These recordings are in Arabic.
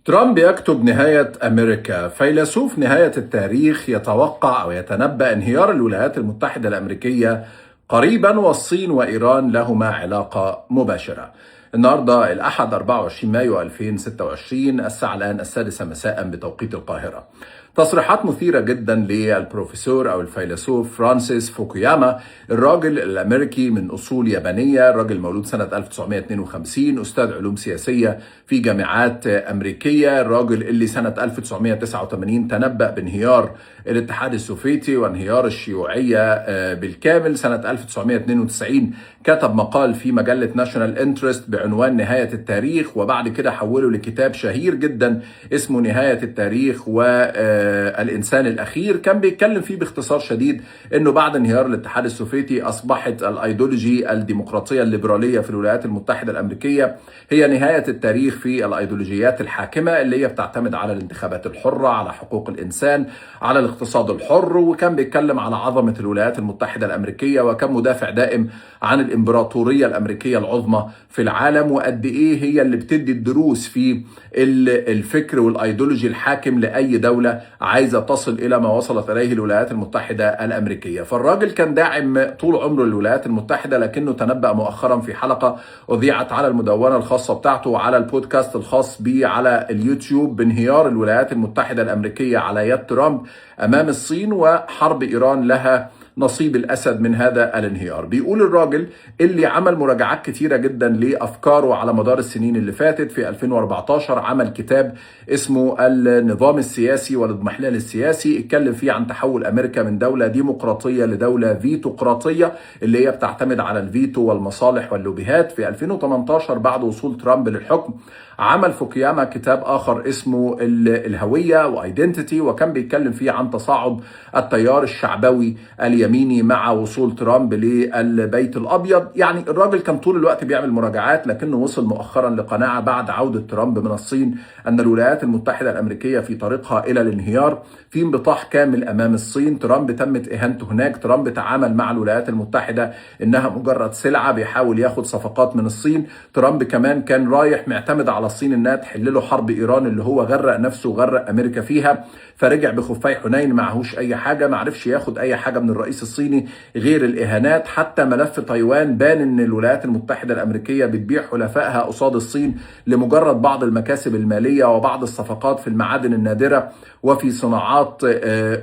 ترامب يكتب نهاية أمريكا. فيلسوف نهاية التاريخ يتوقع أو يتنبأ انهيار الولايات المتحدة الأمريكية قريبا، والصين وإيران لهما علاقة مباشرة. النهاردة الأحد 24 مايو 2026، الساعة الآن 6 مساء بتوقيت القاهرة. تصريحات مثيرة جدا للبروفيسور أو الفيلسوف فرانسيس فوكوياما، الراجل الأمريكي من أصول يابانية، الراجل مولود سنة 1952، أستاذ علوم سياسية في جامعات أمريكية، الراجل اللي سنة 1989 تنبأ بانهيار الاتحاد السوفيتي وانهيار الشيوعية بالكامل. سنة 1992 كتب مقال في مجلة ناشونال انترست بعنوان نهاية التاريخ، وبعد كده حوله لكتاب شهير جدا اسمه نهاية التاريخ والإنسان الأخير. كان بيتكلم فيه باختصار شديد أنه بعد انهيار الاتحاد السوفيتي أصبحت الأيديولوجي الديمقراطية الليبرالية في الولايات المتحدة الأمريكية هي نهاية التاريخ في الأيديولوجيات الحاكمة اللي هي بتعتمد على الانتخابات الحرة، على حقوق الإنسان، على الاقتصاد الحر. وكان بيتكلم على عظمة الولايات المتحدة الأمريكية، وكان مدافع دائم عن الإمبراطورية الأمريكية العظمى في العالم، وقد إيه هي اللي بتدي الدروس في الفكر والأيديولوجي الحاكم لأي دولة عايزة تصل إلى ما وصلت إليه الولايات المتحدة الأمريكية. فالراجل كان داعم طول عمره للولايات المتحدة، لكنه تنبأ مؤخرا في حلقة أذيعت على المدونة الخاصة بتاعته وعلى البودكاست الخاص به على اليوتيوب بانهيار الولايات المتحدة الأمريكية على يد ترامب أمام الصين، وحرب إيران لها نصيب الأسد من هذا الانهيار. بيقول الراجل اللي عمل مراجعات كتيرة جدا لأفكاره على مدار السنين اللي فاتت، في 2014 عمل كتاب اسمه النظام السياسي والاضمحلال السياسي، اتكلم فيه عن تحول أمريكا من دولة ديمقراطية لدولة فيتوقراطية اللي هي بتعتمد على الفيتو والمصالح واللوبيهات. في 2018 بعد وصول ترامب للحكم عمل فوكوياما كتاب آخر اسمه الهوية وايدنتيتي، وكان بيتكلم فيه عن تصاعد التيار الشعبوي اليميني مع وصول ترامب للبيت الأبيض. يعني الراجل كان طول الوقت بيعمل مراجعات، لكنه وصل مؤخرا لقناعة بعد عودة ترامب من الصين أن الولايات المتحدة الأمريكية في طريقها إلى الانهيار، في انبطاح كامل أمام الصين. ترامب تمت إهانته هناك. ترامب تعامل مع الولايات المتحدة إنها مجرد سلعة بيحاول ياخد صفقات من الصين. ترامب كمان كان رايح معتمد على الصين إنها تحل له حرب إيران اللي هو غرق نفسه وغرق أمريكا فيها، فرجع بخفاي حنين معهوش أي حاجة، معرفش ياخد أي حاجة من الرئيس الصيني غير الإهانات. حتى ملف تايوان بان إن الولايات المتحدة الأمريكية بتبيع حلفائها قصاد الصين لمجرد بعض المكاسب المالية وبعض الصفقات في المعادن النادرة وفي صناعات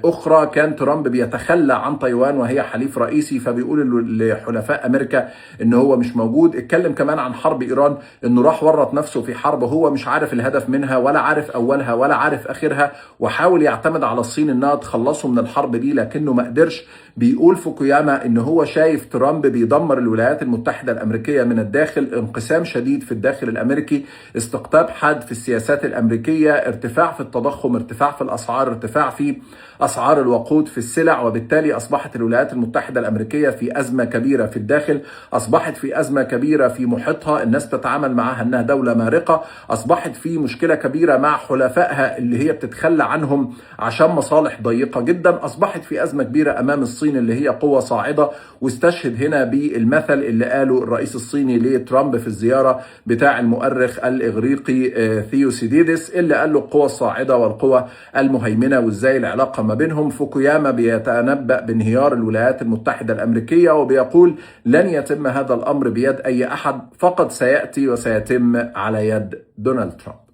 أخرى. كان ترامب بيتخلى عن تايوان وهي حليف رئيسي، فبيقول لحلفاء أمريكا إن هو مش موجود. اتكلم كمان عن حرب إيران، إنه راح ورط نفسه في حرب هو مش عارف الهدف منها ولا عارف أولها ولا عارف آخرها، وحاول يعتمد على الصين إنها تخلصه من الحرب دي لكنه ما قدرش. بيقول فوكوياما إن هو شايف ترامب بيدمر الولايات المتحدة الأمريكية من الداخل، انقسام شديد في الداخل الأمريكي، استقطاب حاد في السياسات الأمريكية، ارتفاع في التضخم، ارتفاع في الأسعار، ارتفاع في أسعار الوقود في السلع. وبالتالي أصبحت الولايات المتحدة الأمريكية في أزمة كبيرة في الداخل، أصبحت في أزمة كبيرة في محيطها، الناس تتعامل معها أنها دولة مارقة، أصبحت في مشكلة كبيرة مع حلفائها اللي هي بتتخلى عنهم عشان مصالح ضيقة جدا، أصبحت في أزمة كبيرة أمام الصين اللي هي قوة صاعدة. واستشهد هنا بالمثل اللي قاله الرئيس الصيني لترامب في الزيارة بتاع المؤرخ الإغريقي ثيوسيديدس، اللي قال له القوة الصاعدة والقوة المهيمنة وإزاي العلاقة ما بينهم. فوكوياما بيتنبأ بانهيار الولايات المتحدة الأمريكية، وبيقول لن يتم هذا الأمر بيد أي أحد، فقط سيأتي وسيتم على يد دونالد ترامب.